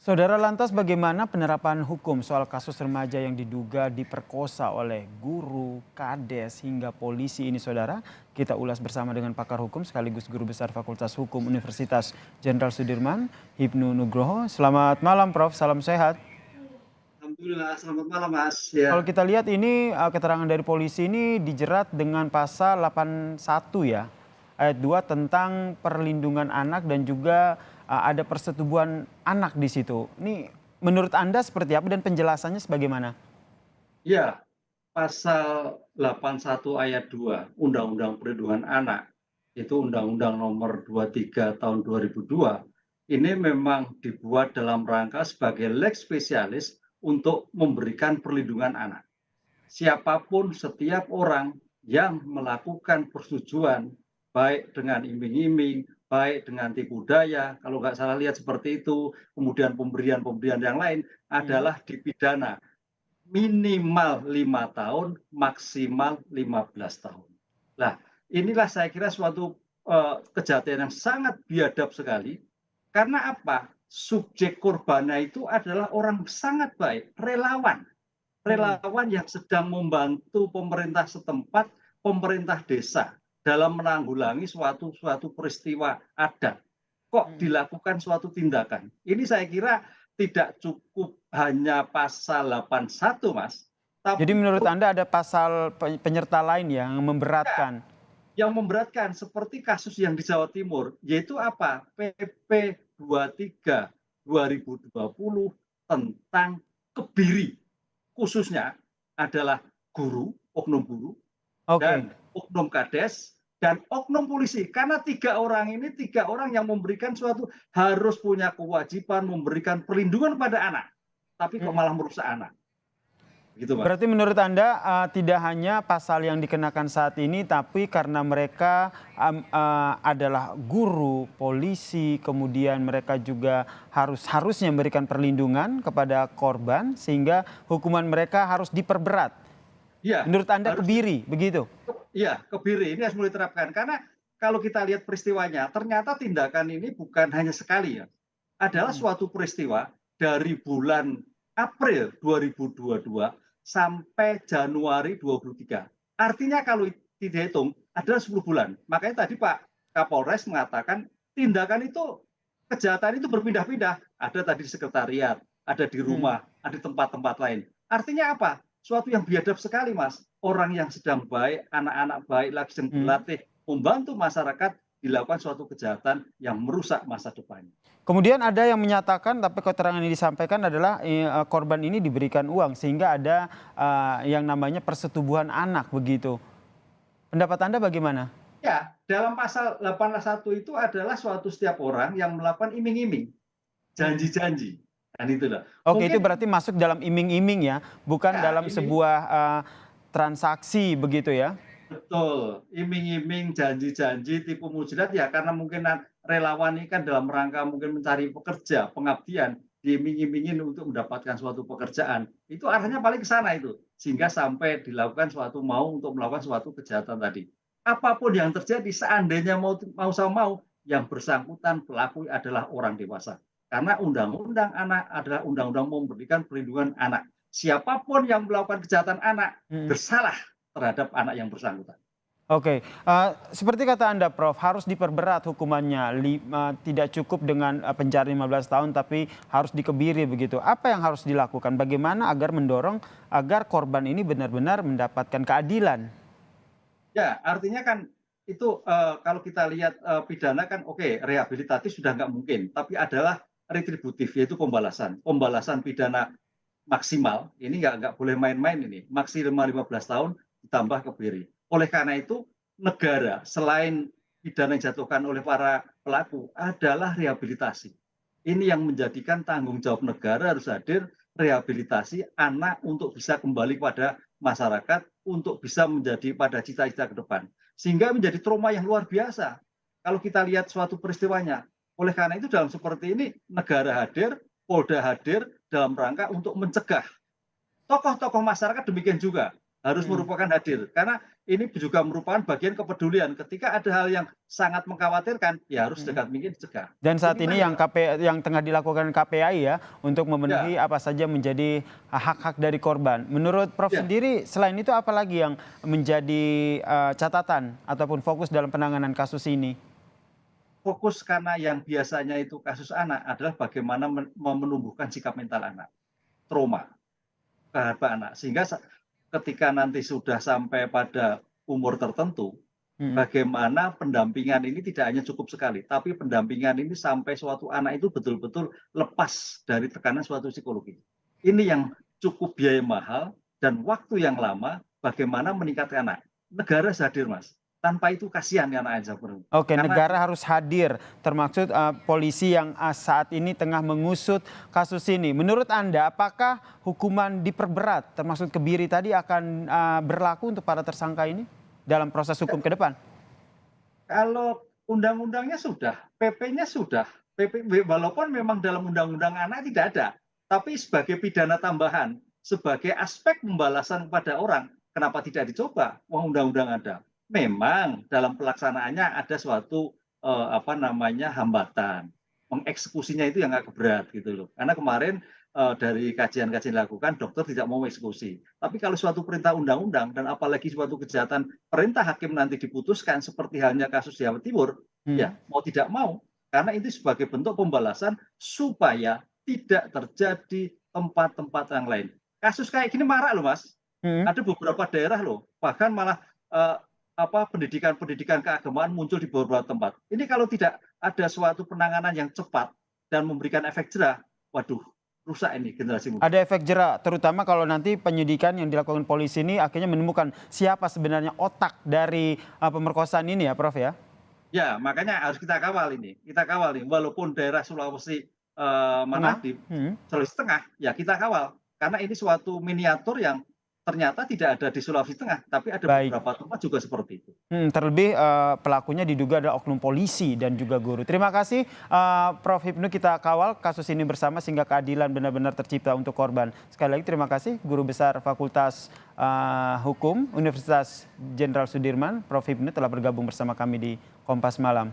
Saudara, lantas bagaimana penerapan hukum soal kasus remaja yang diduga diperkosa oleh guru, kades, hingga polisi ini, saudara? Kita ulas bersama dengan pakar hukum sekaligus guru besar Fakultas Hukum Universitas Jenderal Sudirman, Hipnu Nugroho. Selamat malam, Prof. Salam sehat. Alhamdulillah, selamat malam Mas. Ya, Kalau kita lihat ini keterangan dari polisi ini dijerat dengan pasal 81 ya, ayat 2 tentang perlindungan anak dan juga ada persetubuhan anak di situ. Ini menurut Anda seperti apa dan penjelasannya sebagaimana? ya, pasal 81 ayat 2 Undang-Undang Perlindungan Anak, itu Undang-Undang Nomor 23 Tahun 2002, ini memang dibuat dalam rangka sebagai lex specialis untuk memberikan perlindungan anak. Siapapun, setiap orang yang melakukan persetujuan, baik dengan iming-iming, baik dengan tipu daya, kalau nggak salah lihat seperti itu, kemudian pemberian-pemberian yang lain Mhm. adalah dipidana minimal 5 tahun, maksimal 15 tahun. Nah, inilah saya kira suatu kejahatan yang sangat biadab sekali. Karena apa? Subjek korbannya itu adalah orang sangat baik, relawan. Mhm. Relawan yang sedang membantu pemerintah setempat, pemerintah desa dalam menanggulangi suatu suatu peristiwa adat. Kok Mhm. dilakukan suatu tindakan? Ini saya kira tidak cukup hanya pasal 81 Mas, Jadi tapi menurut Anda ada pasal penyerta lain yang memberatkan? yang memberatkan seperti kasus yang di Jawa Timur, yaitu apa? PP 23 2020 tentang kebiri, khususnya adalah guru, oknum guru, Oke. dan oknum kades, dan oknum polisi. Karena tiga orang ini, tiga orang yang memberikan suatu harus punya kewajiban memberikan perlindungan pada anak, tapi kok Mhm. malah merusak anak. Begitu, Mas. Berarti menurut Anda, tidak hanya pasal yang dikenakan saat ini, tapi karena mereka, adalah guru, polisi, kemudian mereka juga harusnya memberikan perlindungan kepada korban, sehingga hukuman mereka harus diperberat. Iya, Menurut Anda harus kebiri, begitu? iya, kebiri ini harus mulai diterapkan. Karena kalau kita lihat peristiwanya, ternyata tindakan ini bukan hanya sekali ya. Adalah Mhm. suatu peristiwa dari bulan April 2022 sampai Januari 23. Artinya kalau dihitung adalah 10 bulan. Makanya tadi Pak Kapolres mengatakan tindakan itu, kejahatan itu berpindah-pindah. Ada tadi di sekretariat, ada di Mhm. rumah, ada di tempat-tempat lain. Artinya apa? Suatu yang biadab sekali, Mas. Orang yang sedang baik, anak-anak baik lagi sedang Mhm. berlatih membantu masyarakat dilakukan suatu kejahatan yang merusak masa depannya. Kemudian ada yang menyatakan, tapi keterangan yang disampaikan adalah, korban ini diberikan uang, sehingga ada, yang namanya persetubuhan anak, begitu. Pendapat Anda bagaimana? Ya, dalam pasal 81 itu adalah suatu setiap orang yang melakukan iming-iming, Mhm. janji-janji, kan itu loh. Oke, itu Mungkin berarti masuk dalam iming-iming ya, bukan ya dalam ini sebuah, transaksi begitu ya? betul, iming-iming, janji-janji, tipu mujirat ya karena mungkin relawan ini kan dalam rangka mungkin mencari pekerja, pengabdian, diiming-imingin untuk mendapatkan suatu pekerjaan. Itu arahnya paling ke sana itu, sehingga sampai dilakukan suatu mau untuk melakukan suatu kejahatan tadi. Apapun yang terjadi, seandainya mau sama mau, yang bersangkutan pelaku adalah orang dewasa. Karena undang-undang anak adalah undang-undang memberikan perlindungan anak. Siapapun yang melakukan kejahatan anak Mhm. bersalah terhadap anak yang bersangkutan. Oke, seperti kata Anda, Prof, harus diperberat hukumannya, tidak cukup dengan, penjara 15 tahun, tapi harus dikebiri begitu. Apa yang harus dilakukan? Bagaimana agar mendorong agar korban ini benar-benar mendapatkan keadilan? Ya, artinya kan itu, kalau kita lihat, pidana kan oke, rehabilitatif sudah nggak mungkin, tapi adalah retributif, yaitu pembalasan. Pembalasan pidana maksimal, ini nggak boleh main-main ini, maksimal 15 tahun ditambah kebiri. Oleh karena itu, negara selain pidana yang dijatuhkan oleh para pelaku adalah rehabilitasi. Ini yang menjadikan tanggung jawab negara harus hadir, rehabilitasi anak untuk bisa kembali kepada masyarakat, untuk bisa menjadi pada cita-cita ke depan. Sehingga menjadi trauma yang luar biasa kalau kita lihat suatu peristiwanya. Oleh karena itu dalam seperti ini negara hadir, Polda hadir dalam rangka untuk mencegah. Tokoh-tokoh masyarakat demikian juga. harus Mhm. merupakan hadir. Karena ini juga merupakan bagian kepedulian. Ketika ada hal yang sangat mengkhawatirkan, ya harus Mhm. dekat mungkin dicegah. Dan saat Inilah ini yang yang tengah dilakukan KPAI ya, untuk memenuhi ya, apa saja menjadi hak-hak dari korban. Menurut Prof ya, sendiri, selain itu apa lagi yang menjadi catatan ataupun fokus dalam penanganan kasus ini? fokus karena yang biasanya itu kasus anak adalah bagaimana menumbuhkan sikap mental anak, trauma terhadap anak. Sehingga ketika nanti sudah sampai pada umur tertentu, Mhm. bagaimana pendampingan ini tidak hanya cukup sekali, tapi pendampingan ini sampai suatu anak itu betul-betul lepas dari tekanan suatu psikologi. Ini yang cukup biaya mahal dan waktu yang lama, bagaimana meningkatkan anak. Negara harus hadir, Mas. Tanpa itu kasihan anak aja. Oke, Karena negara harus hadir, termaksud polisi yang saat ini tengah mengusut kasus ini. Menurut Anda, apakah hukuman diperberat, termasuk kebiri tadi akan berlaku untuk para tersangka ini dalam proses hukum ke depan? kalau undang-undangnya sudah, PP-nya sudah, PP walaupun memang dalam undang-undang anak tidak ada, tapi sebagai pidana tambahan, sebagai aspek pembalasan kepada orang, kenapa tidak dicoba? Wong undang-undang ada. Memang dalam pelaksanaannya ada suatu hambatan. Mengeksekusinya itu yang agak berat gitu loh. Karena kemarin dari kajian-kajian dilakukan dokter tidak mau eksekusi. Tapi kalau suatu perintah undang-undang dan apalagi suatu kejahatan perintah hakim nanti diputuskan seperti halnya kasus Jawa Timur, ya Hmm. mau tidak mau, karena itu sebagai bentuk pembalasan supaya tidak terjadi tempat-tempat yang lain. Kasus kayak gini marak loh, Mas. Hmm. Ada beberapa daerah loh, bahkan malah pendidikan-pendidikan keagamaan muncul di beberapa tempat. Ini kalau tidak ada suatu penanganan yang cepat dan memberikan efek jerah, waduh, rusak ini generasi muda. Ada efek jera, terutama kalau nanti penyidikan yang dilakukan polisi ini akhirnya menemukan siapa sebenarnya otak dari pemerkosaan ini ya, Prof ya? Ya, makanya harus kita kawal ini. Kita kawal nih, walaupun daerah Sulawesi mana Tengah? di Hmm. Sulawesi Tengah, ya kita kawal. Karena ini suatu miniatur yang ternyata tidak ada di Sulawesi Tengah, tapi ada Baik. beberapa tempat juga seperti itu. Terlebih pelakunya diduga adalah oknum polisi dan juga guru. Terima kasih Prof Hipnu, kita kawal kasus ini bersama sehingga keadilan benar-benar tercipta untuk korban. Sekali lagi terima kasih Guru Besar Fakultas Hukum Universitas Jenderal Sudirman, Prof Hipnu telah bergabung bersama kami di Kompas Malam.